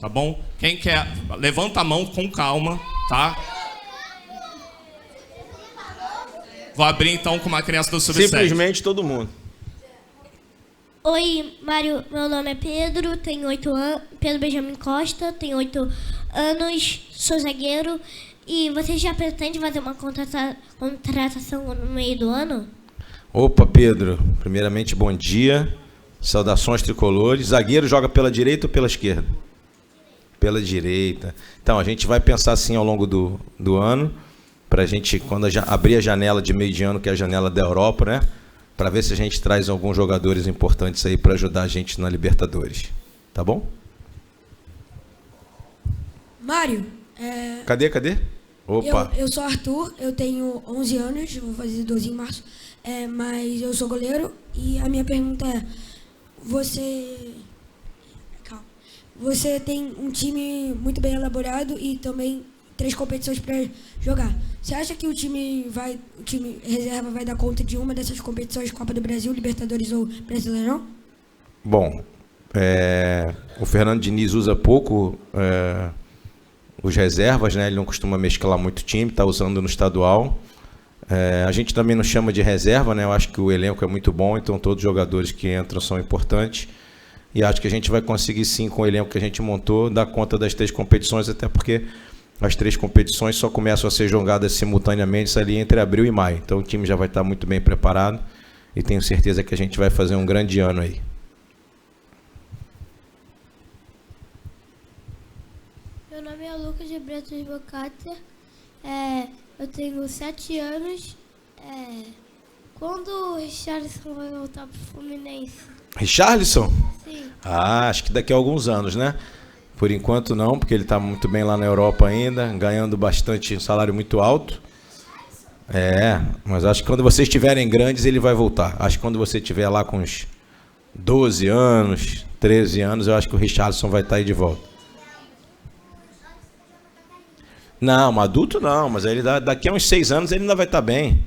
tá bom? Quem quer, levanta a mão com calma, tá? Vou abrir então com uma criança do Sub-7. Simplesmente todo mundo. Oi, Mário, meu nome é Pedro, tenho 8 anos. Pedro Benjamin Costa, tenho 8 anos, sou zagueiro. E você já pretende fazer uma contratação no meio do ano? Opa, Pedro. Primeiramente, bom dia. Saudações tricolores. Zagueiro joga pela direita ou pela esquerda? Pela direita. Então, a gente vai pensar assim ao longo do ano, pra gente, quando abrir a janela de meio de ano, que é a janela da Europa, né? Para ver se a gente traz alguns jogadores importantes aí para ajudar a gente na Libertadores. Tá bom? Mário, Cadê? Opa. eu sou Arthur, eu tenho 11 anos, vou fazer 12 em março, mas eu sou goleiro e a minha pergunta é, você tem um time muito bem elaborado e também 3 competições para jogar. Você acha que o time reserva vai dar conta de uma dessas competições, Copa do Brasil, Libertadores ou Brasileirão? Bom, o Fernando Diniz usa pouco os reservas, né? Ele não costuma mesclar muito time, está usando no estadual. A gente também não chama de reserva, né? Eu acho que o elenco é muito bom, então todos os jogadores que entram são importantes. E acho que a gente vai conseguir sim, com o elenco que a gente montou, dar conta das 3 competições, até porque as 3 competições só começam a ser jogadas simultaneamente ali entre abril e maio. Então o time já vai estar muito bem preparado e tenho certeza que a gente vai fazer um grande ano aí. Meu nome é Lucas de Bretas Bocata, eu tenho 7 anos. Quando o Richarlison vai voltar pro Fluminense? Richarlison? Sim. Acho que daqui a alguns anos, né? Por enquanto não, porque ele está muito bem lá na Europa ainda, ganhando bastante, um salário muito alto. Mas acho que quando vocês estiverem grandes, ele vai voltar. Acho que quando você estiver lá com uns 12 anos, 13 anos, eu acho que o Richarlison vai estar aí de volta. Não, adulto não, mas ele daqui a uns 6 anos ele ainda vai estar bem,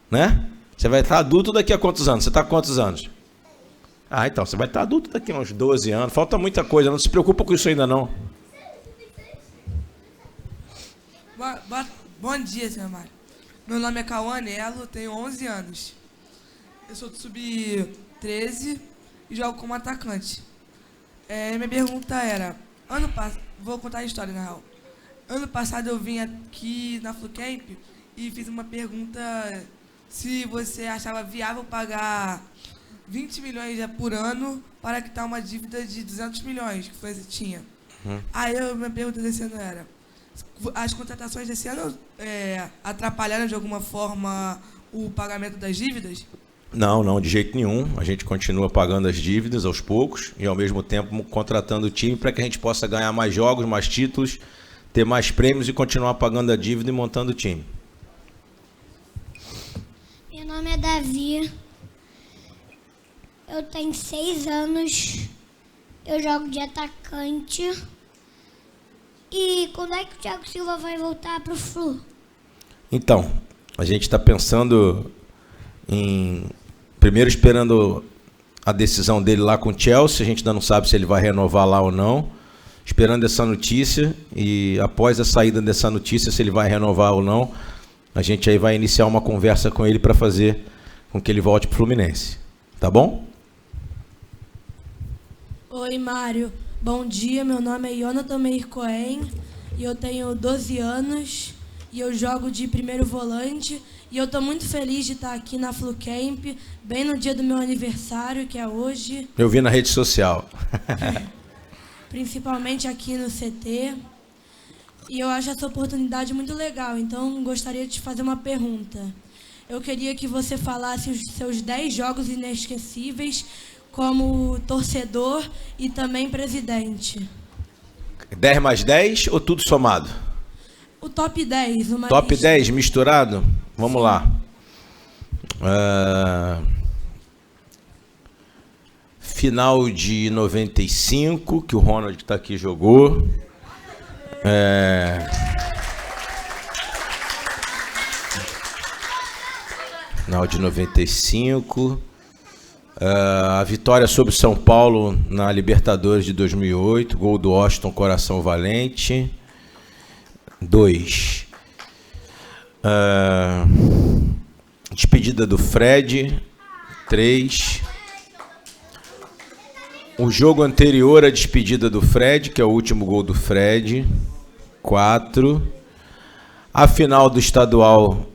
né? Você vai estar adulto daqui a quantos anos? Você está com quantos anos? Então, você vai estar adulto daqui a uns 12 anos. Falta muita coisa, não se preocupa com isso ainda não. Bom dia, senhor Mário. Meu nome é Cauã Nelo, tenho 11 anos. Eu sou do Sub-13 e jogo como atacante. Minha pergunta era... Vou contar a história, na real. Ano passado eu vim aqui na Flucamp e fiz uma pergunta se você achava viável pagar 20 milhões por ano para quitar uma dívida de 200 milhões que tinha. Aí minha pergunta desse ano era, as contratações desse ano atrapalharam de alguma forma o pagamento das dívidas? Não, de jeito nenhum. A gente continua pagando as dívidas aos poucos e ao mesmo tempo contratando o time para que a gente possa ganhar mais jogos, mais títulos, ter mais prêmios e continuar pagando a dívida e montando o time. Meu nome é Davi, eu tenho 6 anos, eu jogo de atacante. E quando é que o Thiago Silva vai voltar pro Flu? Então, a gente está pensando primeiro esperando a decisão dele lá com o Chelsea, a gente ainda não sabe se ele vai renovar lá ou não. Esperando essa notícia e após a saída dessa notícia, se ele vai renovar ou não, a gente aí vai iniciar uma conversa com ele para fazer com que ele volte para o Fluminense. Tá bom? Oi, Mário. Bom dia, meu nome é Jonathan Meir Cohen e eu tenho 12 anos e eu jogo de primeiro volante e eu estou muito feliz de estar aqui na Flucamp, bem no dia do meu aniversário, que é hoje. Eu vi na rede social. Principalmente aqui no CT. E eu acho essa oportunidade muito legal, então gostaria de te fazer uma pergunta. Eu queria que você falasse os seus 10 jogos inesquecíveis como torcedor e também presidente. 10 mais 10 ou tudo somado? O top 10. Top lista. 10 misturado? Vamos lá. Final de 95, que o Ronald está aqui jogou. Final de 95. A vitória sobre o São Paulo na Libertadores de 2008, gol do Washington Coração Valente. 2. Despedida do Fred. 3. O jogo anterior à despedida do Fred, que é o último gol do Fred. 4. A final do estadual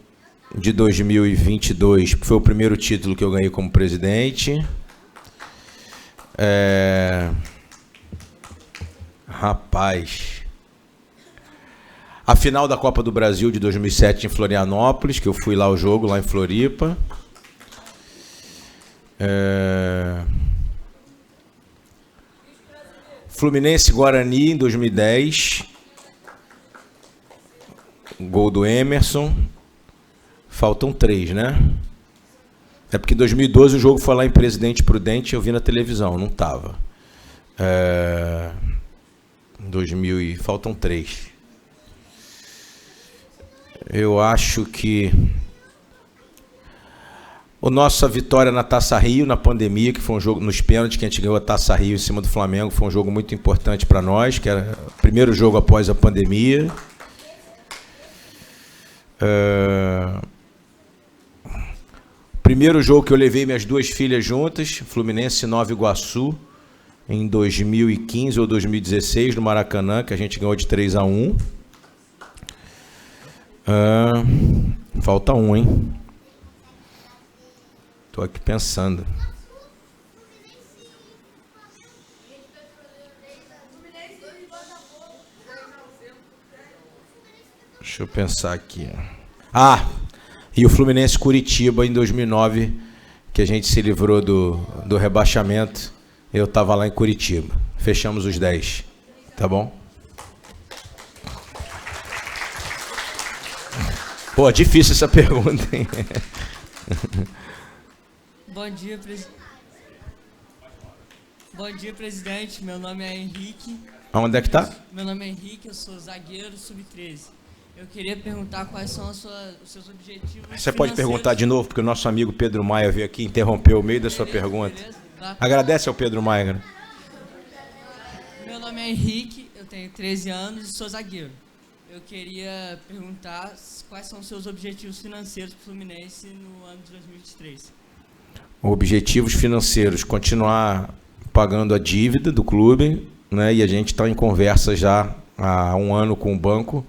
de 2022, que foi o primeiro título que eu ganhei como presidente. Rapaz. A final da Copa do Brasil de 2007 em Florianópolis, que eu fui lá ao jogo, lá em Floripa. Fluminense Guarani em 2010. Gol do Emerson. Faltam 3, né? É porque em 2012 o jogo foi lá em Presidente Prudente, eu vi na televisão, não estava. 2000 e faltam 3. Eu acho que a nossa vitória na Taça Rio, na pandemia, que foi um jogo nos pênaltis, que a gente ganhou a Taça Rio em cima do Flamengo, foi um jogo muito importante para nós, que era o primeiro jogo após a pandemia. Primeiro jogo que eu levei minhas 2 filhas juntas, Fluminense e Nova Iguaçu, em 2015 ou 2016, no Maracanã, que a gente ganhou de 3-1. Falta 1, hein? Tô aqui pensando. Deixa eu pensar aqui. E o Fluminense Curitiba em 2009, que a gente se livrou do rebaixamento. Eu estava lá em Curitiba. Fechamos os 10. Tá bom? Pô, difícil essa pergunta, hein? Bom dia, presidente. Meu nome é Henrique. Aonde é que tá? Meu nome é Henrique, eu sou zagueiro sub-13. Eu queria perguntar quais são os seus objetivos. Você pode perguntar de novo, porque o nosso amigo Pedro Maia veio aqui e interrompeu o meio da sua pergunta. Beleza? Tá. Agradece ao Pedro Maia. Né? Meu nome é Henrique, eu tenho 13 anos e sou zagueiro. Eu queria perguntar quais são os seus objetivos financeiros para o Fluminense no ano de 2023. Objetivos financeiros, continuar pagando a dívida do clube, né? E a gente está em conversa já há 1 ano com o banco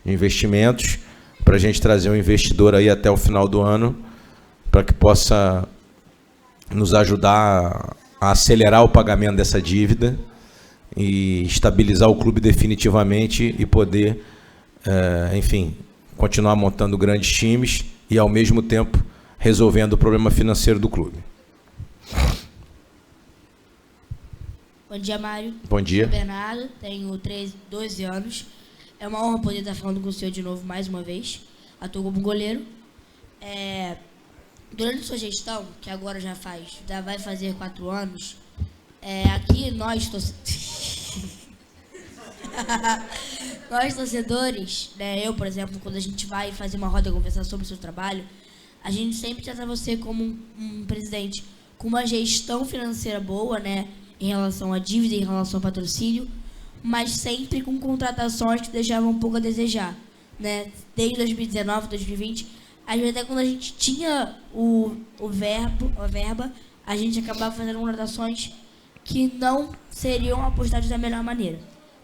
de investimentos para a gente trazer um investidor aí até o final do ano para que possa nos ajudar a acelerar o pagamento dessa dívida e estabilizar o clube definitivamente e poder, enfim, continuar montando grandes times e ao mesmo tempo resolvendo o problema financeiro do clube. Bom dia, Mário. Bom dia. Sou Bernardo, tenho 12 anos. É uma honra poder estar falando com o senhor de novo mais uma vez. Atuo como goleiro. Durante sua gestão, que agora já vai fazer 4 anos, aqui nós torcedores, né, eu, por exemplo, quando a gente vai fazer uma roda de conversa sobre o seu trabalho, a gente sempre trata você como um presidente com uma gestão financeira boa, né, em relação à dívida, em relação ao patrocínio, mas sempre com contratações que deixavam um pouco a desejar, né? Desde 2019, 2020, às vezes até quando a gente tinha a verba, a gente acabava fazendo contratações que não seriam apostadas da melhor maneira.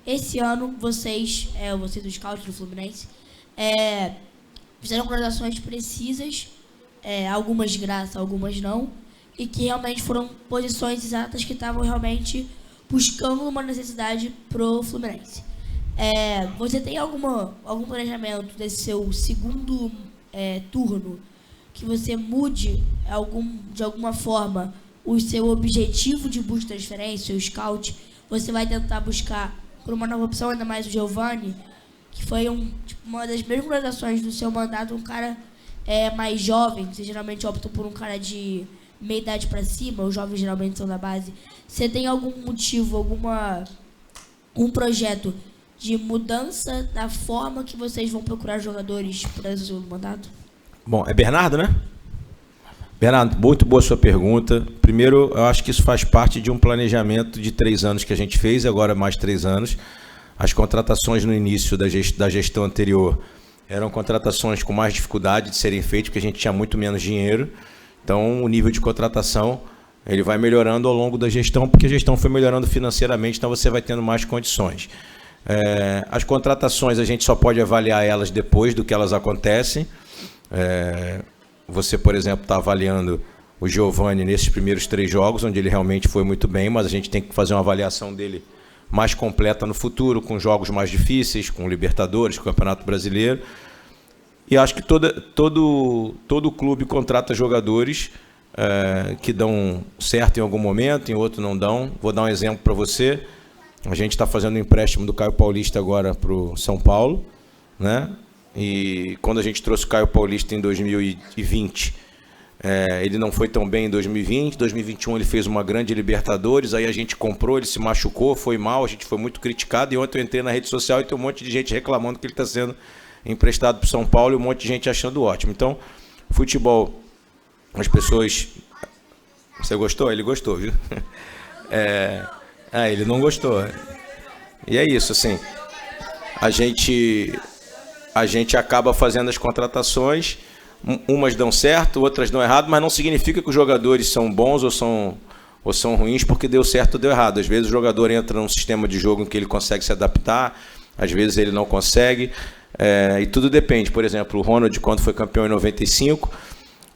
Esse ano, vocês do Scout do Fluminense, fizeram contratações precisas, algumas de graça, algumas não, e que realmente foram posições exatas que estavam realmente buscando uma necessidade pro Fluminense. Você tem algum planejamento desse seu segundo turno que você mude de alguma forma o seu objetivo de busca de transferência, o scout? Você vai tentar buscar por uma nova opção, ainda mais o Giovani, que foi uma das primeiras contratações do seu mandato, um cara mais jovem. Você geralmente opta por um cara de meia idade para cima, os jovens geralmente são da base. Você tem algum motivo, um projeto de mudança da forma que vocês vão procurar jogadores para o segundo mandato? Bom, é Bernardo, né? Bernardo, muito boa sua pergunta. Primeiro, eu acho que isso faz parte de um planejamento de 3 anos que a gente fez, agora mais 3 anos. As contratações no início da gestão anterior eram contratações com mais dificuldade de serem feitas, porque a gente tinha muito menos dinheiro. Então, o nível de contratação ele vai melhorando ao longo da gestão, porque a gestão foi melhorando financeiramente, então você vai tendo mais condições. As contratações, a gente só pode avaliar elas depois do que elas acontecem. Você, por exemplo, está avaliando o Giovani nesses primeiros 3 jogos, onde ele realmente foi muito bem, mas a gente tem que fazer uma avaliação dele mais completa no futuro, com jogos mais difíceis, com Libertadores, com o Campeonato Brasileiro. E acho que todo clube contrata jogadores que dão certo em algum momento, em outro não dão. Vou dar um exemplo para você. A gente está fazendo um empréstimo do Caio Paulista agora para o São Paulo, né? E quando a gente trouxe o Caio Paulista em 2020, ele não foi tão bem em 2020, 2021 ele fez uma grande Libertadores, aí a gente comprou, ele se machucou, foi mal, a gente foi muito criticado, e ontem eu entrei na rede social e tem um monte de gente reclamando que ele está sendo emprestado para o São Paulo e um monte de gente achando ótimo. Então, futebol, as pessoas... Você gostou? Ele gostou, viu? Ele não gostou. E é isso, assim, a gente acaba fazendo as contratações, umas dão certo, outras dão errado, mas não significa que os jogadores são bons ou são ruins porque deu certo ou deu errado. Às vezes o jogador entra num sistema de jogo em que ele consegue se adaptar, às vezes ele não consegue, e tudo depende. Por exemplo, o Ronald, quando foi campeão em 95,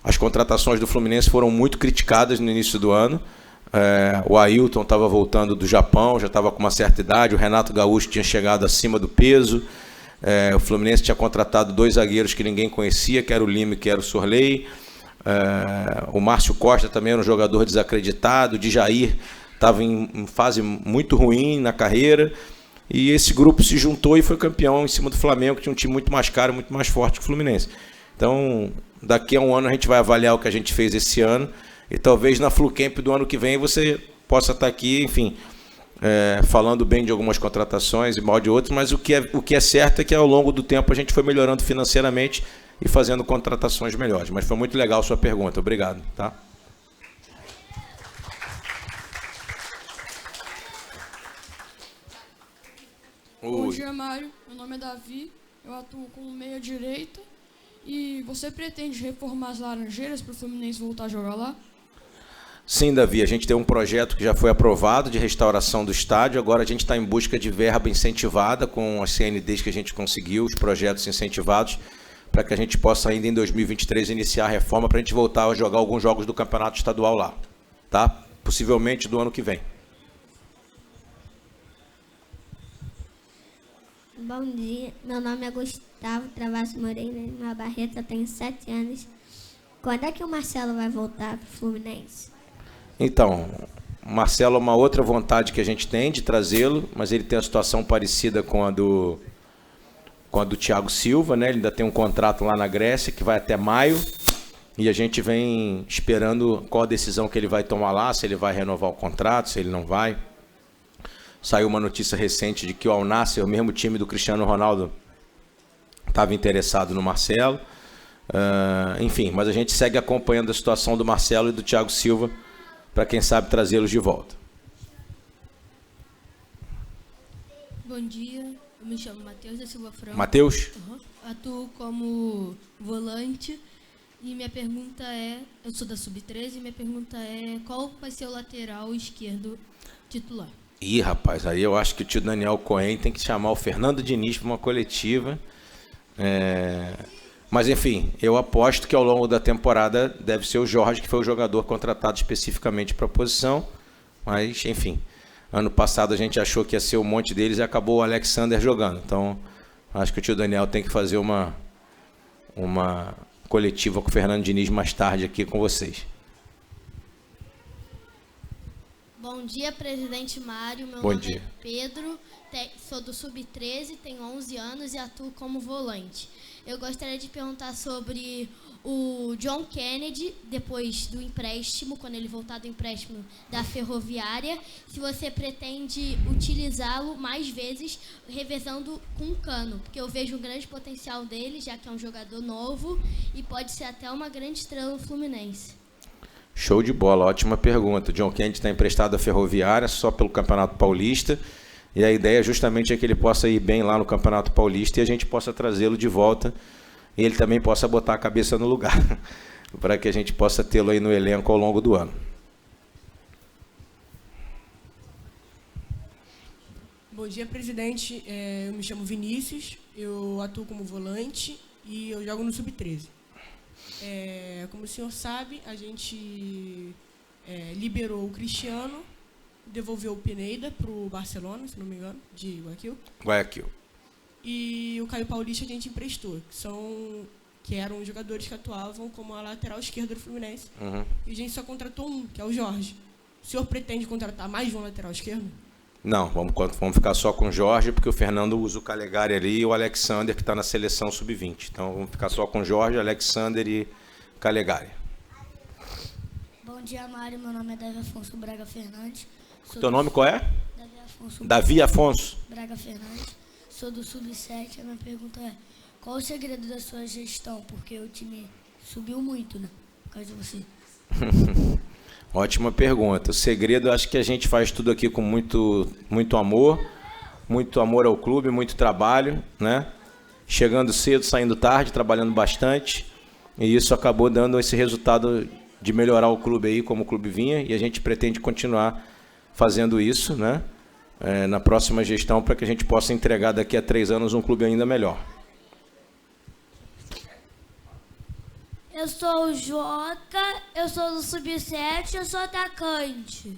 as contratações do Fluminense foram muito criticadas no início do ano. O Ailton estava voltando do Japão, já estava com uma certa idade, o Renato Gaúcho tinha chegado acima do peso. O Fluminense tinha contratado 2 zagueiros que ninguém conhecia, que era o Lima e que era o Sorley. O Márcio Costa também era um jogador desacreditado. O Djair estava em fase muito ruim na carreira. E esse grupo se juntou e foi campeão em cima do Flamengo, que tinha um time muito mais caro, muito mais forte que o Fluminense. Então, daqui a um ano a gente vai avaliar o que a gente fez esse ano. E talvez na Flucamp do ano que vem você possa estar aqui, enfim... falando bem de algumas contratações e mal de outras, mas o que é certo é que ao longo do tempo a gente foi melhorando financeiramente e fazendo contratações melhores. Mas foi muito legal a sua pergunta, obrigado. Tá? Bom dia, Mário. Meu nome é Davi, eu atuo como meia direita. E você pretende reformar as Laranjeiras para o Fluminense voltar a jogar lá? Sim, Davi, a gente tem um projeto que já foi aprovado de restauração do estádio, agora a gente está em busca de verba incentivada com as CNDs que a gente conseguiu, os projetos incentivados, para que a gente possa ainda em 2023 iniciar a reforma para a gente voltar a jogar alguns jogos do campeonato estadual lá, tá? Possivelmente do ano que vem. Bom dia, meu nome é Gustavo Travassos Moreira, na Barreto, eu tenho 7 anos. Quando é que o Marcelo vai voltar para o Fluminense? Então, o Marcelo é uma outra vontade que a gente tem de trazê-lo, mas ele tem uma situação parecida com a do Thiago Silva, né? Ele ainda tem um contrato lá na Grécia que vai até maio e a gente vem esperando qual a decisão que ele vai tomar lá, se ele vai renovar o contrato, se ele não vai. Saiu uma notícia recente de que o Al Nassr, o mesmo time do Cristiano Ronaldo, estava interessado no Marcelo. Enfim, mas a gente segue acompanhando a situação do Marcelo e do Thiago Silva para quem sabe trazê-los de volta. Bom dia, eu me chamo Matheus da Silva Franco. Matheus? Atuo como volante e minha pergunta é, eu sou da Sub-13 e minha pergunta é qual vai ser o lateral esquerdo titular? Ih, rapaz, aí eu acho que o tio Daniel Cohen tem que chamar o Fernando Diniz para uma coletiva. Mas, enfim, eu aposto que ao longo da temporada deve ser o Jorge, que foi o jogador contratado especificamente para a posição. Mas, enfim, ano passado a gente achou que ia ser um monte deles e acabou o Alexander jogando. Então, acho que o tio Daniel tem que fazer uma coletiva com o Fernando Diniz mais tarde aqui com vocês. Bom dia, presidente Mário. Meu Bom nome dia. é Pedro, sou do Sub-13, tenho 11 anos e atuo como volante. Eu gostaria de perguntar sobre o John Kennedy, depois do empréstimo, quando ele voltar do empréstimo da Ferroviária, se você pretende utilizá-lo mais vezes, revezando com o Cano, porque eu vejo um grande potencial dele, já que é um jogador novo e pode ser até uma grande estrela no Fluminense. Show de bola, ótima pergunta. O John Kennedy está emprestado à Ferroviária só pelo Campeonato Paulista, e a ideia justamente é que ele possa ir bem lá no Campeonato Paulista e a gente possa trazê-lo de volta e ele também possa botar a cabeça no lugar, para que a gente possa tê-lo aí no elenco ao longo do ano. Bom dia, presidente. Eu me chamo Vinícius, eu atuo como volante e eu jogo no Sub-13. Como o senhor sabe, a gente liberou o Cristiano, devolveu o Pineda para o Barcelona, se não me engano, de Guayaquil. E o Caio Paulista a gente emprestou, que eram jogadores que atuavam como a lateral esquerda do Fluminense. Uhum. E a gente só contratou um, que é o Jorge. O senhor pretende contratar mais de um lateral esquerdo? Não, vamos ficar só com o Jorge, porque o Fernando usa o Calegari ali e o Alexander, que está na seleção sub-20. Então, vamos ficar só com o Jorge, Alexander e Calegari. Bom dia, Mário. Meu nome é Davi Afonso Braga Fernandes. Teu nome qual é? Davi Afonso Braga Fernandes. Sou do Sub-7. A minha pergunta é, qual o segredo da sua gestão? Porque o time subiu muito, né? Por causa de você. Ótima pergunta. O segredo, acho que a gente faz tudo aqui com muito amor ao clube, muito trabalho, né? Chegando cedo, saindo tarde, trabalhando bastante, e isso acabou dando esse resultado de melhorar o clube aí, como o clube vinha, e a gente pretende continuar fazendo isso, né? Na próxima gestão, para que a gente possa entregar daqui a 3 anos um clube ainda melhor. Eu sou o Joca, eu sou do Sub-7, eu sou atacante.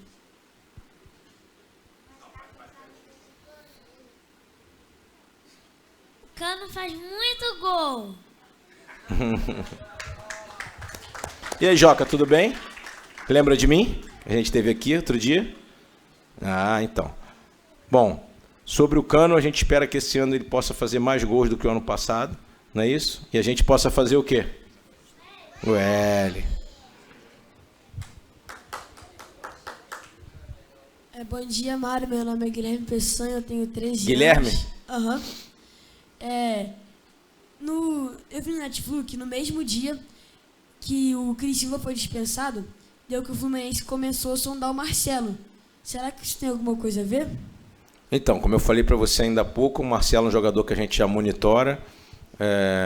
O Cano faz muito gol. E aí, Joca, tudo bem? Lembra de mim? A gente esteve aqui outro dia? Ah, então. Bom, sobre o Cano, a gente espera que esse ano ele possa fazer mais gols do que o ano passado, não é isso? E a gente possa fazer o quê? O L. Bom dia, Mário. Meu nome é Guilherme Peçanha, eu tenho 13 Guilherme? anos. Aham. Eu vi no Netflix, no mesmo dia que o Cris Silva foi dispensado, deu que o Fluminense começou a sondar o Marcelo. Será que isso tem alguma coisa a ver? Então, como eu falei para você ainda há pouco, o Marcelo é um jogador que a gente já monitora,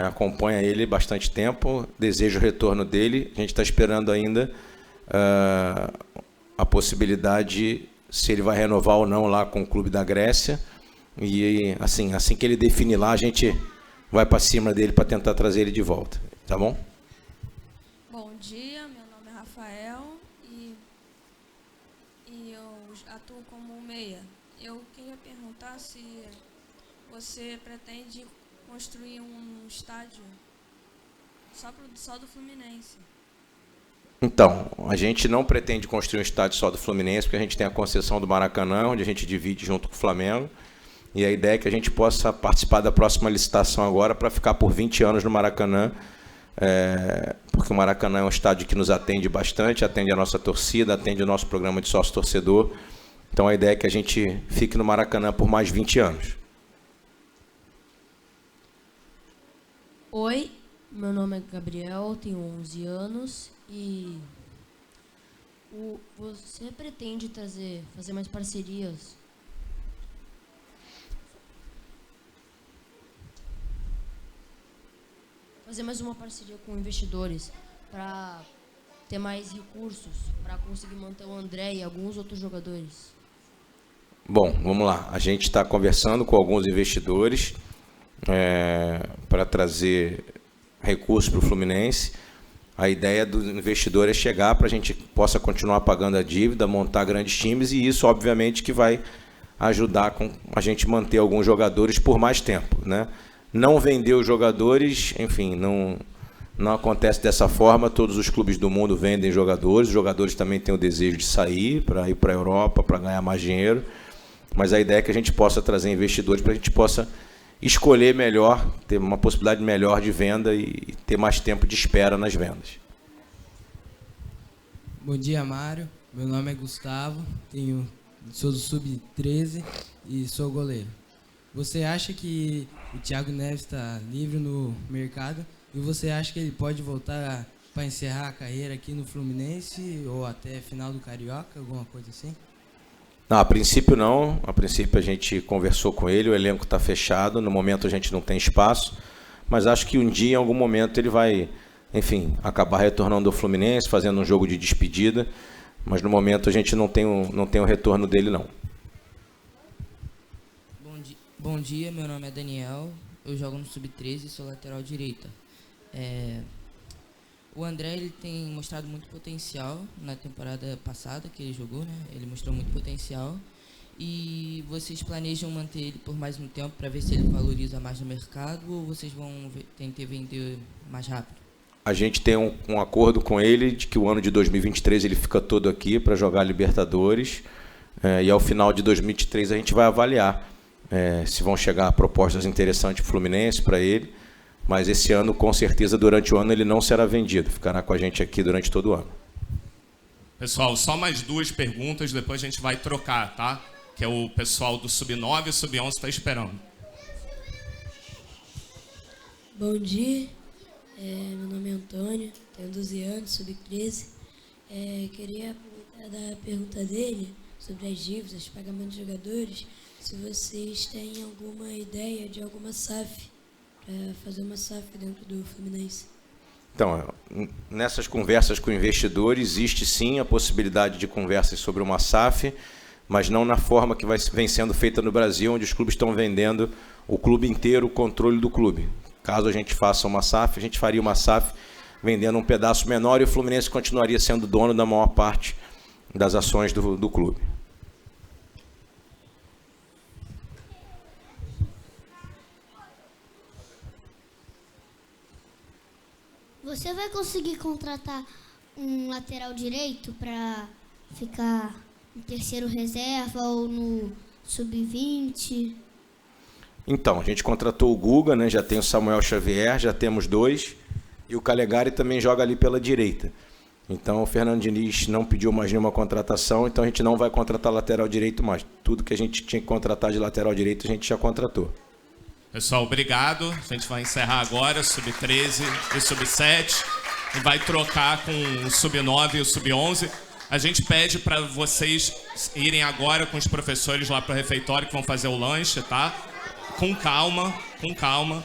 acompanha ele bastante tempo, deseja o retorno dele. A gente está esperando ainda a possibilidade se ele vai renovar ou não lá com o clube da Grécia. E assim que ele definir lá, a gente vai para cima dele para tentar trazer ele de volta. Tá bom? Bom dia, meu nome é Rafael e eu atuo como meia. Eu queria perguntar se você pretende construir um estádio só do Fluminense. Então, a gente não pretende construir um estádio só do Fluminense, porque a gente tem a concessão do Maracanã, onde a gente divide junto com o Flamengo. E a ideia é que a gente possa participar da próxima licitação agora para ficar por 20 anos no Maracanã, porque o Maracanã é um estádio que nos atende bastante, atende a nossa torcida, atende o nosso programa de sócio-torcedor. Então a ideia é que a gente fique no Maracanã por mais 20 anos. Oi, meu nome é Gabriel, tenho 11 anos e você pretende fazer mais parcerias? Fazer mais uma parceria com investidores para ter mais recursos, para conseguir manter o André e alguns outros jogadores? Bom, vamos lá. A gente está conversando com alguns investidores para trazer recursos para o Fluminense. A ideia do investidor é chegar para a gente possa continuar pagando a dívida, montar grandes times, e isso, obviamente, que vai ajudar com a gente manter alguns jogadores por mais tempo, né? Não vender os jogadores, enfim, não acontece dessa forma. Todos os clubes do mundo vendem jogadores, os jogadores também têm o desejo de sair, para ir para a Europa, para ganhar mais dinheiro, mas a ideia é que a gente possa trazer investidores para a gente possa escolher melhor, ter uma possibilidade melhor de venda e ter mais tempo de espera nas vendas. Bom dia, Mário. Meu nome é Gustavo, sou do Sub-13 e sou goleiro. Você acha que o Thiago Neves está livre no mercado e você acha que ele pode voltar para encerrar a carreira aqui no Fluminense ou até final do Carioca, alguma coisa assim? Não, a princípio não. A princípio a gente conversou com ele, o elenco está fechado, no momento a gente não tem espaço, mas acho que um dia, em algum momento, ele vai, enfim, acabar retornando ao Fluminense, fazendo um jogo de despedida, mas no momento a gente não tem o retorno dele, não. Bom dia, meu nome é Daniel, eu jogo no Sub-13 e sou lateral direita. O André ele tem mostrado muito potencial na temporada passada que ele jogou, né? Ele mostrou muito potencial. E vocês planejam manter ele por mais um tempo para ver se ele valoriza mais no mercado ou vocês vão tentar vender mais rápido? A gente tem um acordo com ele de que o ano de 2023 ele fica todo aqui para jogar Libertadores, e ao final de 2023 a gente vai avaliar se vão chegar propostas interessantes para o Fluminense, para ele, mas esse ano, com certeza, durante o ano ele não será vendido, ficará com a gente aqui durante todo o ano. Pessoal, só mais 2 perguntas, depois a gente vai trocar, tá? Que é o pessoal do Sub-9 e o Sub-11 está esperando. Bom dia, meu nome é Antônio, tenho 12 anos, Sub-13. Queria dar a pergunta dele sobre as dívidas, pagamento de jogadores, se vocês têm alguma ideia de alguma SAF, para fazer uma SAF dentro do Fluminense. Então, nessas conversas com investidores, existe sim a possibilidade de conversas sobre uma SAF, mas não na forma que vem sendo feita no Brasil, onde os clubes estão vendendo o clube inteiro, o controle do clube. Caso a gente faça uma SAF, a gente faria uma SAF vendendo um pedaço menor e o Fluminense continuaria sendo dono da maior parte das ações do clube. Você vai conseguir contratar um lateral direito para ficar no terceiro reserva ou no sub-20? Então, a gente contratou o Guga, né? Já tem o Samuel Xavier, já temos 2, e o Calegari também joga ali pela direita. Então, o Fernando Diniz não pediu mais nenhuma contratação, então a gente não vai contratar lateral direito mais. Tudo que a gente tinha que contratar de lateral direito, a gente já contratou. Pessoal, obrigado. A gente vai encerrar agora o Sub-13 e o Sub-7 e vai trocar com o Sub-9 e o Sub-11. A gente pede para vocês irem agora com os professores lá para o refeitório que vão fazer o lanche, tá? Com calma, com calma.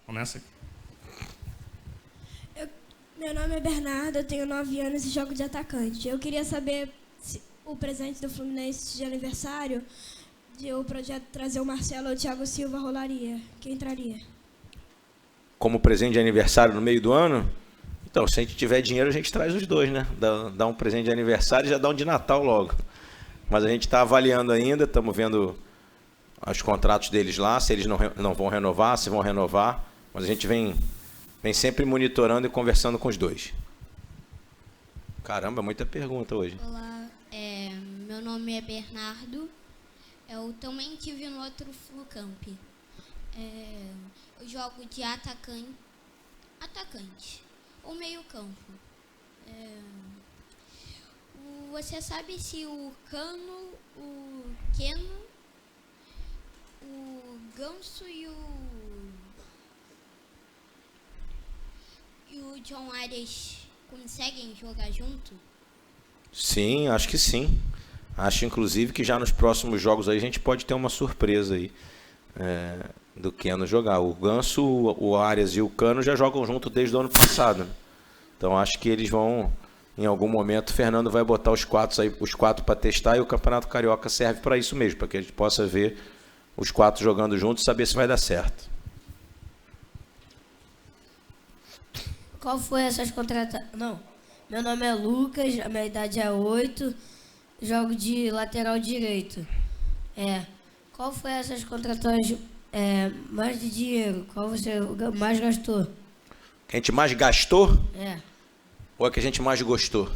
Começa aqui. Meu nome é Bernardo, eu tenho 9 anos e jogo de atacante. Eu queria saber se o presente do Fluminense de aniversário, o projeto trazer o Marcelo ou o Thiago Silva rolaria. Quem entraria? Como presente de aniversário no meio do ano? Então, se a gente tiver dinheiro, a gente traz os dois, né? Dá um presente de aniversário e já dá um de Natal logo. Mas a gente está avaliando ainda, estamos vendo os contratos deles lá, se eles não vão renovar, se vão renovar. Mas a gente vem sempre monitorando e conversando com os dois. Caramba, muita pergunta hoje. Olá, meu nome é Bernardo. Eu também estive no outro Flucamp. Eu jogo de atacante ou meio campo. Você sabe se o Cano, o Keno, o Ganso e o John Arias conseguem jogar junto? Sim, acho que sim. Acho, inclusive, que já nos próximos jogos aí a gente pode ter uma surpresa aí do Keno jogar. O Ganso, o Arias e o Cano já jogam junto desde o ano passado. Então, acho que eles vão, em algum momento, o Fernando vai botar os quatro para testar e o Campeonato Carioca serve para isso mesmo, para que a gente possa ver os 4 jogando juntos e saber se vai dar certo. Qual foi essas contratações? Não, meu nome é Lucas, a minha idade é 8, jogo de lateral direito. Qual foi essas contratações mais de dinheiro? Qual você mais gastou? Que a gente mais gastou? É. Ou é que a gente mais gostou?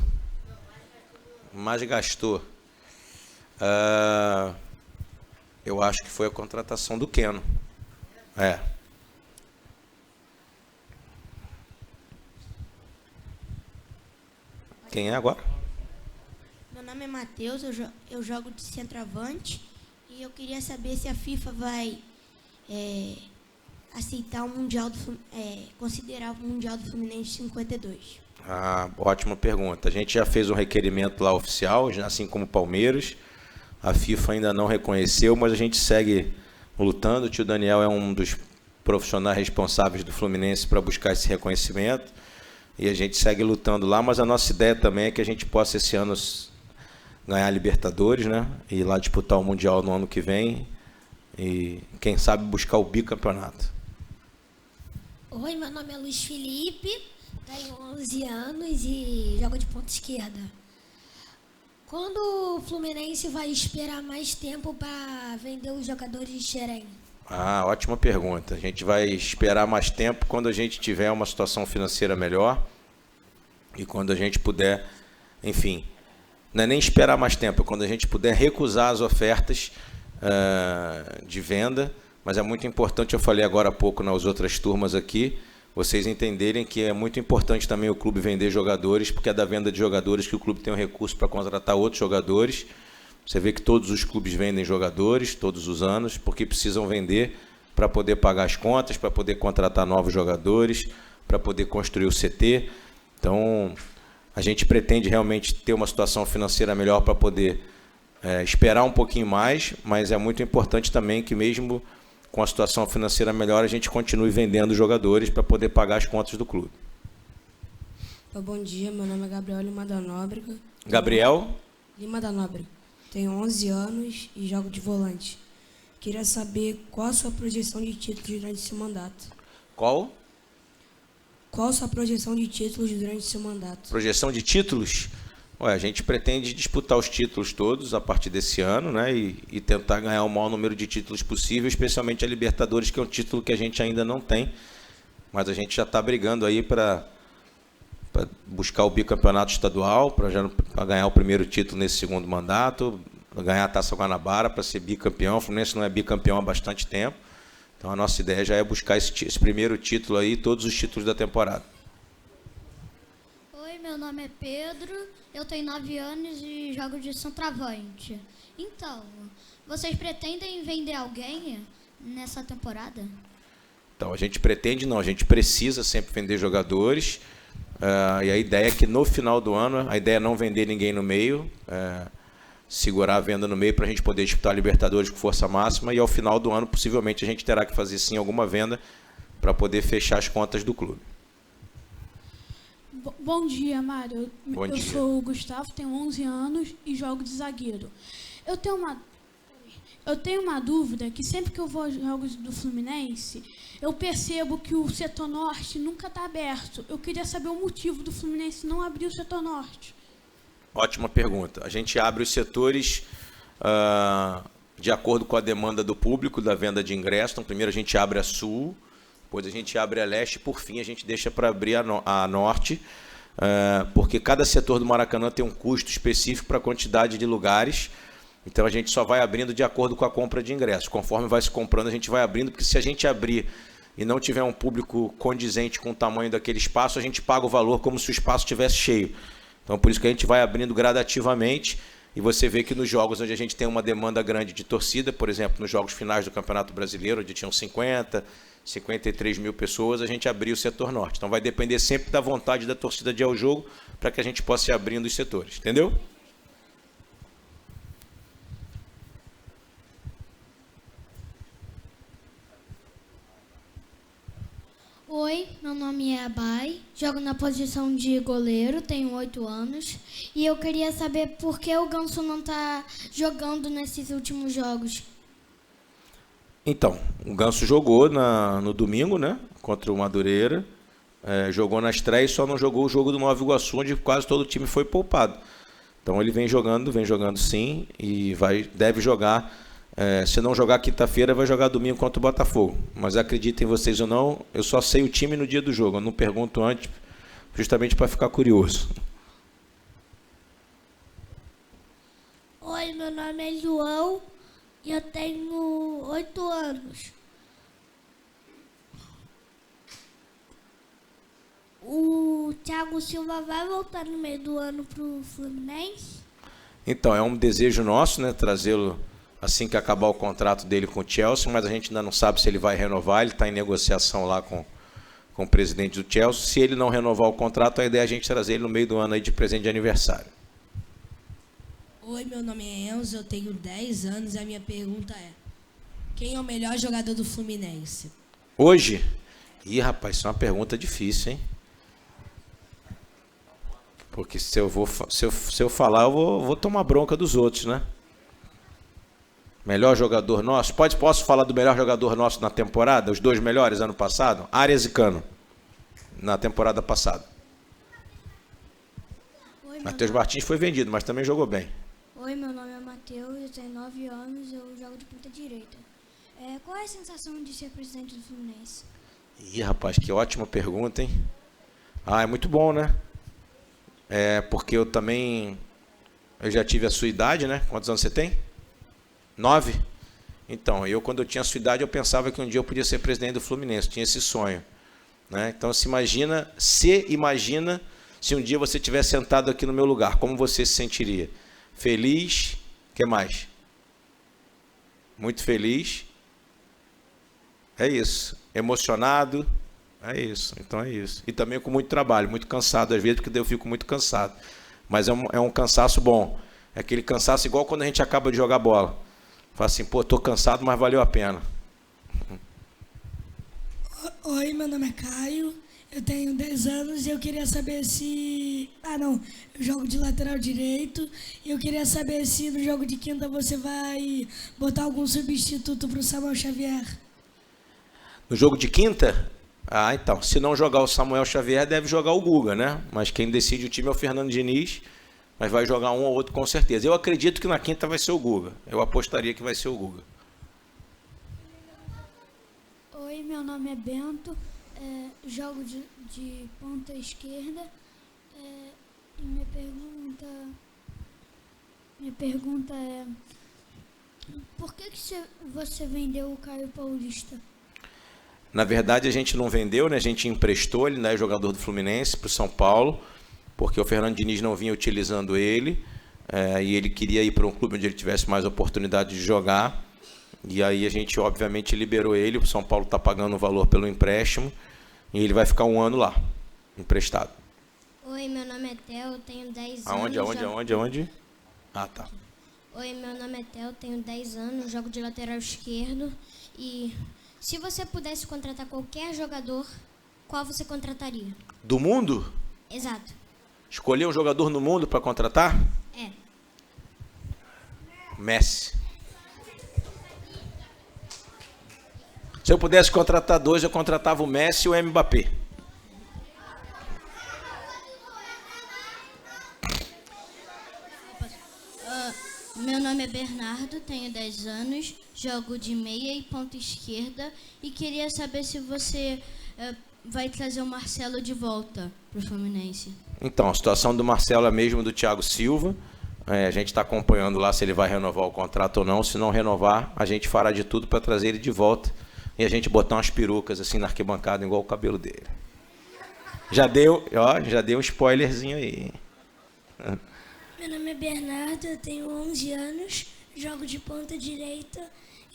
Mais gastou. Eu acho que foi a contratação do Keno. Quem é agora? Meu nome é Matheus, eu jogo de centroavante e eu queria saber se a FIFA vai aceitar o Mundial considerar o Mundial do Fluminense 52. Ótima pergunta. A gente já fez um requerimento lá oficial, assim como o Palmeiras. A FIFA ainda não reconheceu, mas a gente segue lutando. O tio Daniel é um dos profissionais responsáveis do Fluminense para buscar esse reconhecimento. E a gente segue lutando lá, mas a nossa ideia também é que a gente possa esse ano ganhar a Libertadores, né? E ir lá disputar o Mundial no ano que vem. E quem sabe buscar o bicampeonato. Oi, meu nome é Luiz Felipe, tenho 11 anos e jogo de ponta esquerda. Quando o Fluminense vai esperar mais tempo para vender os jogadores de Xerém? Ótima pergunta. A gente vai esperar mais tempo quando a gente tiver uma situação financeira melhor e quando a gente puder, enfim, não é nem esperar mais tempo, é quando a gente puder recusar as ofertas de venda, mas é muito importante, eu falei agora há pouco nas outras turmas aqui, vocês entenderem que é muito importante também o clube vender jogadores, porque é da venda de jogadores que o clube tem o recurso para contratar outros jogadores. Você vê que todos os clubes vendem jogadores, todos os anos, porque precisam vender para poder pagar as contas, para poder contratar novos jogadores, para poder construir o CT. Então, a gente pretende realmente ter uma situação financeira melhor para poder esperar um pouquinho mais, mas é muito importante também que mesmo com a situação financeira melhor, a gente continue vendendo jogadores para poder pagar as contas do clube. Bom dia, meu nome é Gabriel Lima da Nóbrega. Gabriel? Lima da Nóbrega. Tenho 11 anos e jogo de volante. Queria saber qual a sua projeção de títulos durante seu mandato. Qual? Qual a sua projeção de títulos durante seu mandato? Projeção de títulos? A gente pretende disputar os títulos todos a partir desse ano, né? E tentar ganhar o maior número de títulos possível, especialmente a Libertadores, que é um título que a gente ainda não tem. Mas a gente já está brigando aí para buscar o bicampeonato estadual, para ganhar o primeiro título nesse segundo mandato, ganhar a Taça Guanabara para ser bicampeão. O Fluminense não é bicampeão há bastante tempo. Então a nossa ideia já é buscar esse primeiro título aí, todos os títulos da temporada. Oi, meu nome é Pedro, eu tenho 9 anos e jogo de centroavante. Então, vocês pretendem vender alguém nessa temporada? Então a gente pretende não, a gente precisa sempre vender jogadores. E a ideia é que no final do ano, a ideia é não vender ninguém no meio, segurar a venda no meio para a gente poder disputar a Libertadores com força máxima, e ao final do ano possivelmente a gente terá que fazer sim alguma venda para poder fechar as contas do clube. Bom dia, Mário. Bom dia. Eu sou o Gustavo, tenho 11 anos e jogo de zagueiro. Eu tenho uma dúvida, que sempre que eu vou aos jogos do Fluminense, eu percebo que o setor norte nunca está aberto. Eu queria saber o motivo do Fluminense não abrir o setor norte. Ótima pergunta. A gente abre os setores de acordo com a demanda do público, da venda de ingressos. Então, primeiro a gente abre a sul, depois a gente abre a leste e, por fim, a gente deixa para abrir a norte, porque cada setor do Maracanã tem um custo específico para a quantidade de lugares. Então, a gente só vai abrindo de acordo com a compra de ingressos. Conforme vai se comprando, a gente vai abrindo, porque se a gente abrir e não tiver um público condizente com o tamanho daquele espaço, a gente paga o valor como se o espaço estivesse cheio. Então, por isso que a gente vai abrindo gradativamente, e você vê que nos jogos onde a gente tem uma demanda grande de torcida, por exemplo, nos jogos finais do Campeonato Brasileiro, onde tinham 50, 53 mil pessoas, a gente abriu o setor norte. Então, vai depender sempre da vontade da torcida de ir ao jogo, para que a gente possa ir abrindo os setores. Entendeu? Oi, meu nome é Abai, jogo na posição de goleiro, tenho 8 anos e eu queria saber por que o Ganso não está jogando nesses últimos jogos. Então, o Ganso jogou no domingo, né, contra o Madureira, jogou na estreia e só não jogou o jogo do Nova Iguaçu, onde quase todo o time foi poupado. Então ele vem jogando sim, e deve jogar. Se não jogar quinta-feira, vai jogar domingo contra o Botafogo. Mas acreditem vocês ou não, eu só sei o time no dia do jogo. Eu não pergunto antes, justamente para ficar curioso. Oi, meu nome é João e eu tenho 8 anos. O Thiago Silva vai voltar no meio do ano para o Fluminense? Então, é um desejo nosso, né, trazê-lo assim que acabar o contrato dele com o Chelsea, mas a gente ainda não sabe se ele vai renovar. Ele está em negociação lá com o presidente do Chelsea. Se ele não renovar o contrato, a ideia é a gente trazer ele no meio do ano aí de presente de aniversário. Oi, meu nome é Enzo, eu tenho 10 anos e a minha pergunta é: quem é o melhor jogador do Fluminense? Hoje? Ih, rapaz, isso é uma pergunta difícil, hein? Porque se eu falar, eu vou tomar bronca dos outros, né? Melhor jogador nosso? Posso falar do melhor jogador nosso na temporada? Os 2 melhores ano passado? Arias e Cano, na temporada passada. Matheus Martins foi vendido, mas também jogou bem. Oi, meu nome é Matheus, eu tenho 9 anos, eu jogo de ponta direita. Qual é a sensação de ser presidente do Fluminense? Ih, rapaz, que ótima pergunta, hein? É muito bom, né? Porque eu já tive a sua idade, né? Quantos anos você tem? 9? Então, quando eu tinha a sua idade, eu pensava que um dia eu podia ser presidente do Fluminense, tinha esse sonho, né? Então, imagina se um dia você tivesse sentado aqui no meu lugar, como você se sentiria? Feliz, o que mais? Muito feliz, é isso. Emocionado, é isso. Então é isso. E também com muito trabalho, muito cansado às vezes, porque eu fico muito cansado. Mas é um cansaço bom, é aquele cansaço igual quando a gente acaba de jogar bola. Fala assim, tô cansado, mas valeu a pena. Oi, meu nome é Caio, eu tenho 10 anos e eu queria saber se... eu jogo de lateral direito e eu queria saber se no jogo de quinta você vai botar algum substituto para o Samuel Xavier. No jogo de quinta? Então, se não jogar o Samuel Xavier, deve jogar o Guga, né? Mas quem decide o time é o Fernando Diniz, mas vai jogar um ou outro com certeza. Eu acredito que na quinta vai ser o Guga. Eu apostaria que vai ser o Guga. Oi, meu nome é Bento, jogo de ponta esquerda. E minha pergunta é: por que você vendeu o Caio Paulista? Na verdade, a gente não vendeu, né? A gente emprestou ele, né, jogador do Fluminense, para o São Paulo, porque o Fernando Diniz não vinha utilizando ele, e ele queria ir para um clube onde ele tivesse mais oportunidade de jogar. E aí a gente, obviamente, liberou ele. O São Paulo está pagando um valor pelo empréstimo e ele vai ficar 1 ano lá, emprestado. Oi, meu nome é Theo, eu tenho 10 anos. Aonde? Tá. Oi, meu nome é Theo, tenho 10 anos, jogo de lateral esquerdo e Se você pudesse contratar qualquer jogador, qual você contrataria? Do mundo? Exato. Escolher um jogador no mundo para contratar? É. Messi. Se eu pudesse contratar 2, eu contratava o Messi e o Mbappé. Meu nome é Bernardo, tenho 10 anos, jogo de meia e ponta esquerda e queria saber se você vai trazer o Marcelo de volta para o Fluminense. Então, a situação do Marcelo é mesmo do Thiago Silva. A gente está acompanhando lá se ele vai renovar o contrato ou não. Se não renovar, a gente fará de tudo para trazer ele de volta e a gente botar umas perucas assim na arquibancada igual o cabelo dele. Já deu um spoilerzinho aí. Meu nome é Bernardo, eu tenho 11 anos, jogo de ponta direita.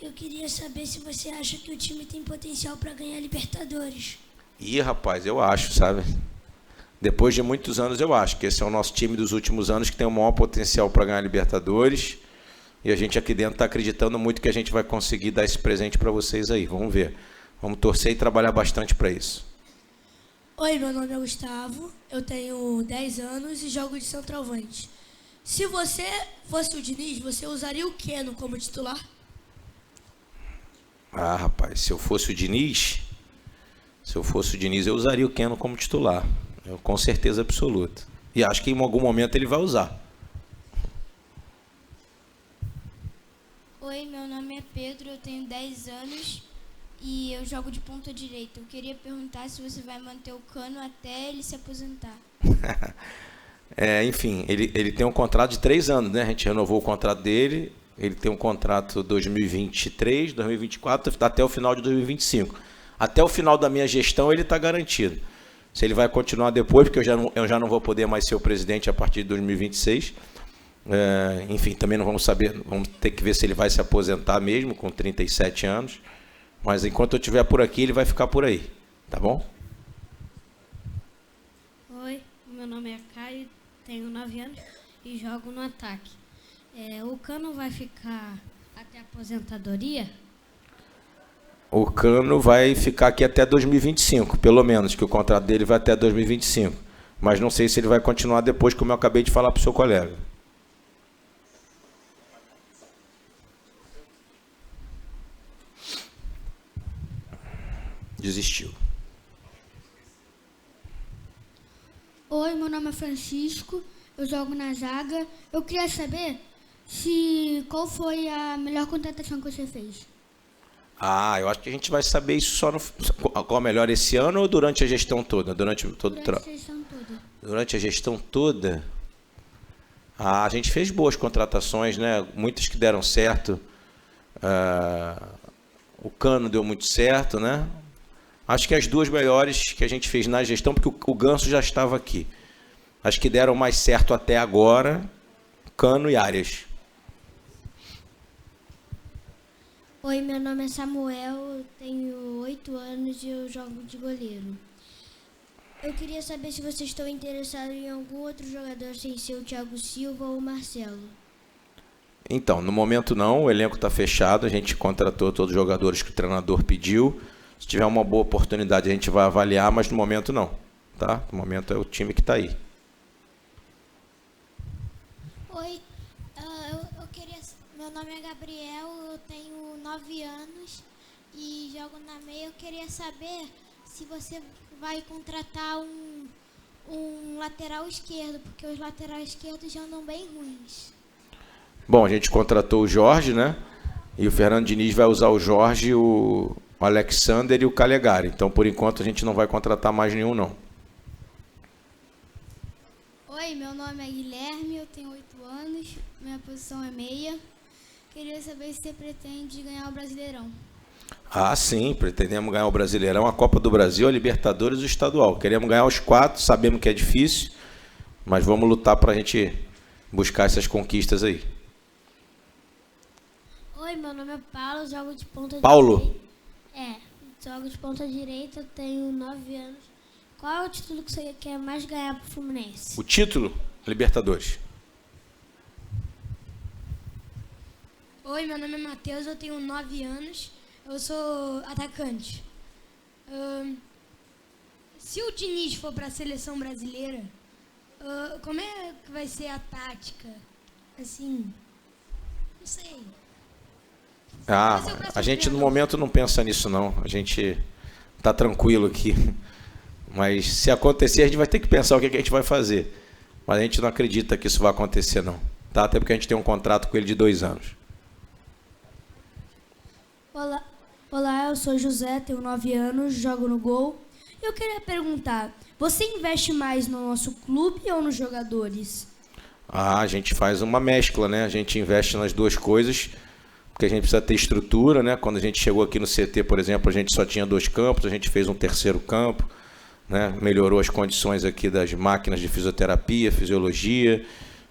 Eu queria saber se você acha que o time tem potencial para ganhar Libertadores. Ih, rapaz, eu acho, sabe? Depois de muitos anos, eu acho que esse é o nosso time dos últimos anos que tem o maior potencial para ganhar Libertadores. E a gente aqui dentro está acreditando muito que a gente vai conseguir dar esse presente para vocês aí. Vamos ver. Vamos torcer e trabalhar bastante para isso. Oi, meu nome é Gustavo, eu tenho 10 anos e jogo de centroavante. Se você fosse o Diniz, você usaria o Keno como titular? Ah, rapaz, se eu fosse o Diniz, eu usaria o Keno como titular. Com certeza absoluta. E acho que em algum momento ele vai usar. Oi, meu nome é Pedro, eu tenho 10 anos e eu jogo de ponta direita. Eu queria perguntar se você vai manter o Cano até ele se aposentar. Enfim, ele tem um contrato de 3 anos, né? A gente renovou o contrato dele. Ele tem um contrato 2023, 2024, até o final de 2025. Até o final da minha gestão ele está garantido. Se ele vai continuar depois, porque eu já não vou poder mais ser o presidente a partir de 2026. Enfim, também não vamos saber, vamos ter que ver se ele vai se aposentar mesmo com 37 anos. Mas enquanto eu estiver por aqui, ele vai ficar por aí, tá bom? Oi, meu nome é Caio, tenho 9 anos e jogo no ataque. O Cano vai ficar até a aposentadoria? O Cano vai ficar aqui até 2025, pelo menos, que o contrato dele vai até 2025. Mas não sei se ele vai continuar depois, como eu acabei de falar para o seu colega. Desistiu. Oi, meu nome é Francisco, eu jogo na zaga. Eu queria saber qual foi a melhor contratação que você fez. Eu acho que a gente vai saber isso só qual melhor esse ano ou durante a gestão toda? Durante a gestão toda? A gente fez boas contratações, né? Muitas que deram certo. O Cano deu muito certo, né? Acho que as 2 melhores que a gente fez na gestão, porque o Ganso já estava aqui. As que deram mais certo até agora, Cano e Arias. Oi, meu nome é Samuel, eu tenho 8 anos e eu jogo de goleiro. Eu queria saber se vocês estão interessados em algum outro jogador sem ser o Thiago Silva ou o Marcelo. Então, no momento não, o elenco está fechado, a gente contratou todos os jogadores que o treinador pediu. Se tiver uma boa oportunidade, a gente vai avaliar, mas no momento não, tá? No momento é o time que está aí. Oi, meu nome é Gabriel, eu tenho 9 anos e jogo na meia. Eu queria saber se você vai contratar um lateral esquerdo, porque os laterais esquerdos já andam bem ruins. Bom, a gente contratou o Jorge, né? E o Fernando Diniz vai usar o Jorge, o Alexander e o Calegari. Então, por enquanto, a gente não vai contratar mais nenhum, não. Oi, meu nome é Guilherme, eu tenho 8 anos, minha posição é meia. Queria saber se você pretende ganhar o Brasileirão. Sim, pretendemos ganhar o Brasileirão, a Copa do Brasil, a Libertadores e o Estadual. Queremos ganhar os 4, sabemos que é difícil, mas vamos lutar para a gente buscar essas conquistas aí. Oi, meu nome é Paulo, jogo de ponta Paulo? direita. Jogo de ponta direita, tenho 9 anos. Qual é o título que você quer mais ganhar pro Fluminense? O título? Libertadores. Oi, meu nome é Matheus, eu tenho 9 anos, Eu sou atacante. Se o Diniz for para a seleção brasileira, como é que vai ser a tática? Assim, não sei. A gente no momento não pensa nisso não. A gente tá tranquilo aqui. Mas se acontecer, a gente vai ter que pensar o que a gente vai fazer. Mas a gente não acredita que isso vai acontecer não. Tá? Até porque a gente tem um contrato com ele de 2 anos. Olá, eu sou José, tenho 9 anos, jogo no Gol. Eu queria perguntar, você investe mais no nosso clube ou nos jogadores? A gente faz uma mescla, né? A gente investe nas duas coisas, porque a gente precisa ter estrutura, né? Quando a gente chegou aqui no CT, por exemplo, a gente só tinha 2 campos, a gente fez um 3º campo, né? Melhorou as condições aqui das máquinas de fisioterapia, fisiologia.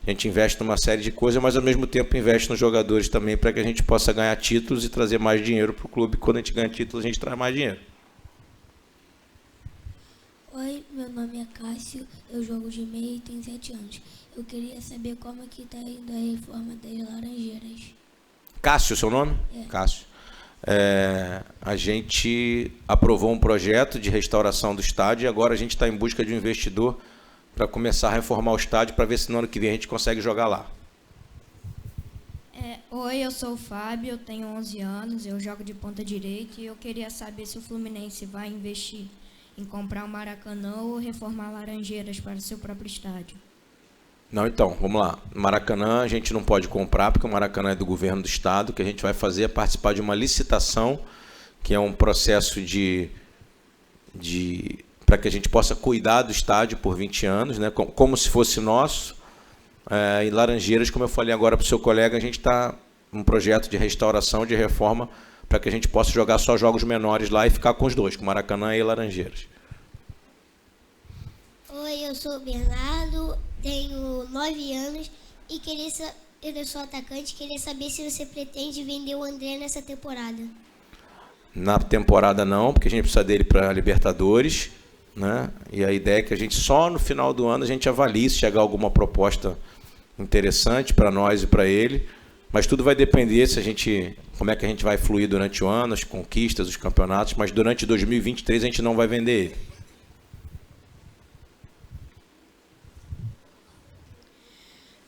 A gente investe numa série de coisas, mas ao mesmo tempo investe nos jogadores também para que a gente possa ganhar títulos e trazer mais dinheiro para o clube. Quando a gente ganha títulos, a gente traz mais dinheiro. Oi, meu nome é Cássio, eu jogo de meia e tenho 7 anos. Eu queria saber como é que está indo a reforma das Laranjeiras. Cássio, seu nome? É. Cássio. A gente aprovou um projeto de restauração do estádio e agora a gente está em busca de um investidor para começar a reformar o estádio para ver se no ano que vem a gente consegue jogar lá. Oi, eu sou o Fábio, eu tenho 11 anos, eu jogo de ponta direita e eu queria saber se o Fluminense vai investir em comprar um Maracanã ou reformar Laranjeiras para o seu próprio estádio. Não, então, vamos lá. Maracanã a gente não pode comprar, porque o Maracanã é do governo do estado. O que a gente vai fazer é participar de uma licitação, que é um processo para que a gente possa cuidar do estádio por 20 anos, né? Como se fosse nosso. E Laranjeiras, como eu falei agora para o seu colega, a gente está num projeto de restauração, de reforma, para que a gente possa jogar só jogos menores lá e ficar com os dois, com Maracanã e Laranjeiras. Oi, eu sou o Bernardo, tenho 9 anos e eu sou atacante. Queria saber se você pretende vender o André nessa temporada. Na temporada não, porque a gente precisa dele para Libertadores, né? E a ideia é que a gente só no final do ano a gente avalie se chegar alguma proposta interessante para nós e para ele. Mas tudo vai depender como é que a gente vai fluir durante o ano, as conquistas, os campeonatos. Mas durante 2023 a gente não vai vender ele.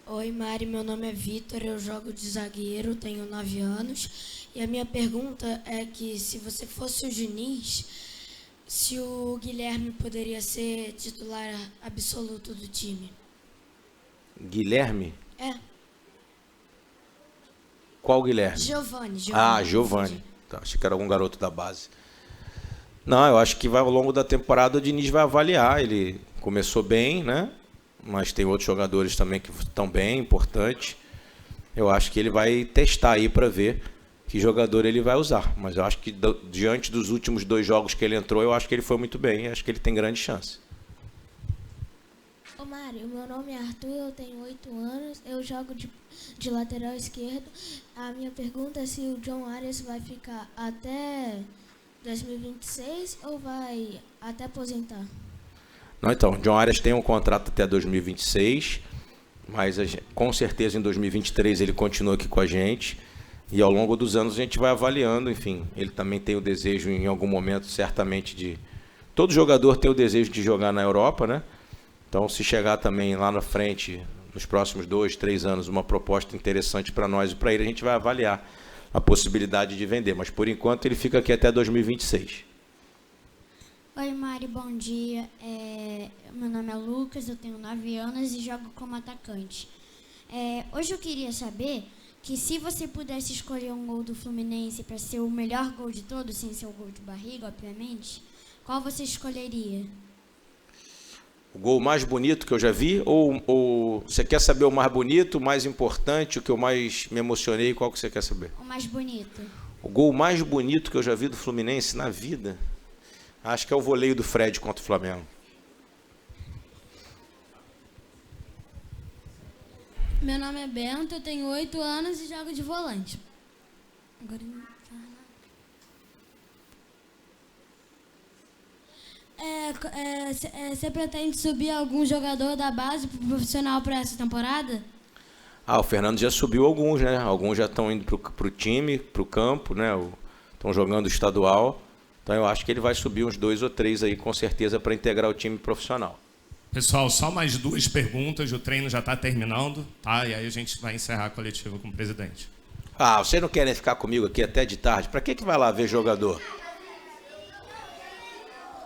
Oi, Mari, meu nome é Vitor, eu jogo de zagueiro, tenho 9 anos. E a minha pergunta é que se você fosse o Diniz, se o Guilherme poderia ser titular absoluto do time. Guilherme? É. Qual Guilherme? Giovani. Giovani. Tá, achei que era algum garoto da base. Não, eu acho que ao longo da temporada o Diniz vai avaliar. Ele começou bem, né? Mas tem outros jogadores também que estão bem, importantes. Eu acho que ele vai testar aí para ver que jogador ele vai usar. Mas eu acho que diante dos últimos 2 jogos que ele entrou, eu acho que ele foi muito bem. Eu acho que ele tem grande chance. Ô Mário, meu nome é Arthur, eu tenho 8 anos, eu jogo de lateral esquerdo. A minha pergunta é se o John Arias vai ficar até 2026 ou vai até aposentar? Não, então, John Arias tem um contrato até 2026, mas com certeza em 2023 ele continua aqui com a gente. E ao longo dos anos a gente vai avaliando, enfim, ele também tem o desejo em algum momento, certamente, de... Todo jogador tem o desejo de jogar na Europa, né? Então, se chegar também lá na frente, nos próximos 2, 3 anos, uma proposta interessante para nós e para ele, a gente vai avaliar a possibilidade de vender. Mas, por enquanto, ele fica aqui até 2026. Oi, Mari, bom dia. Meu nome é Lucas, eu tenho 9 anos e jogo como atacante. Hoje eu queria saber que se você pudesse escolher um gol do Fluminense para ser o melhor gol de todos, sem ser o gol de barriga, obviamente, qual você escolheria? O gol mais bonito que eu já vi? Ou você quer saber o mais bonito, o mais importante, o que eu mais me emocionei? Qual que você quer saber? O mais bonito. O gol mais bonito que eu já vi do Fluminense na vida? Acho que é o voleio do Fred contra o Flamengo. Meu nome é Bento, eu tenho 8 anos e jogo de volante. Agora você pretende subir algum jogador da base pro profissional para essa temporada? O Fernando já subiu alguns, né? Alguns já estão indo pro time, pro campo, né? estão jogando estadual. Então eu acho que ele vai subir uns 2 ou 3 aí, com certeza, para integrar o time profissional. Pessoal, só mais 2 perguntas, o treino já está terminando, tá? E aí a gente vai encerrar a coletiva com o presidente. Ah, vocês não querem ficar comigo aqui até de tarde? Para que vai lá ver jogador?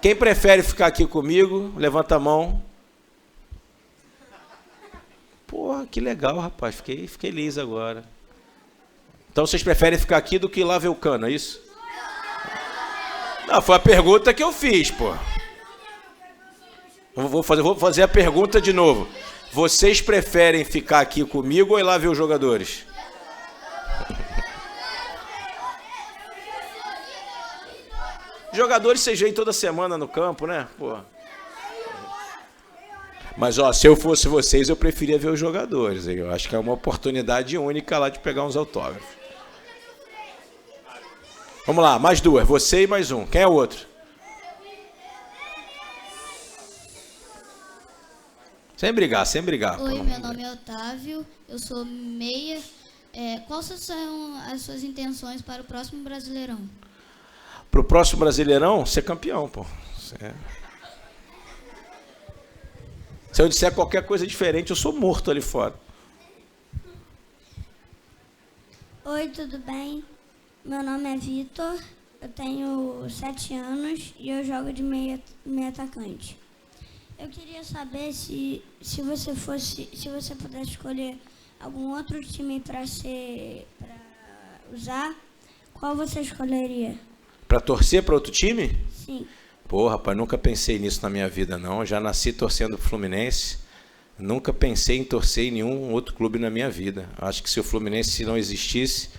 Quem prefere ficar aqui comigo, levanta a mão. Porra, que legal, rapaz. Fiquei feliz agora. Então vocês preferem ficar aqui do que ir lá ver o Cano, é isso? Não, foi a pergunta que eu fiz, pô. Vou fazer a pergunta de novo. Vocês preferem ficar aqui comigo ou ir lá ver os jogadores? Jogadores vocês veem toda semana no campo, né? Pô. Mas, ó, se eu fosse vocês, eu preferia ver os jogadores. Eu acho que é uma oportunidade única lá de pegar uns autógrafos. Vamos lá, mais 2. Você e mais um. Quem é o outro? Sem brigar. Oi, meu nome é Otávio, eu sou meia. Quais são as suas intenções para o próximo Brasileirão? Pro próximo Brasileirão, ser campeão, pô. Se eu disser qualquer coisa diferente, eu sou morto ali fora. Oi, tudo bem? Meu nome é Vitor, eu tenho 7 anos e eu jogo de meia atacante. Eu queria saber se você pudesse escolher algum outro time para usar, qual você escolheria? Para torcer para outro time? Sim. Pô, rapaz, nunca pensei nisso na minha vida, não. Eu já nasci torcendo pro Fluminense. Nunca pensei em torcer em nenhum outro clube na minha vida. Acho que se o Fluminense não existisse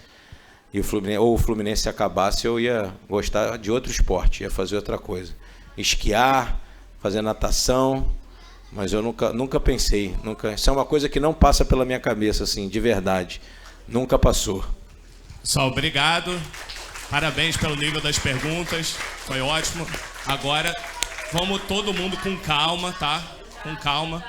e o Fluminense acabasse, eu ia gostar de outro esporte, ia fazer outra coisa. Esquiar, fazer natação, mas eu nunca pensei. Isso é uma coisa que não passa pela minha cabeça, assim, de verdade. Nunca passou. Pessoal, obrigado. Parabéns pelo nível das perguntas. Foi ótimo. Agora, vamos todo mundo com calma, tá? Com calma.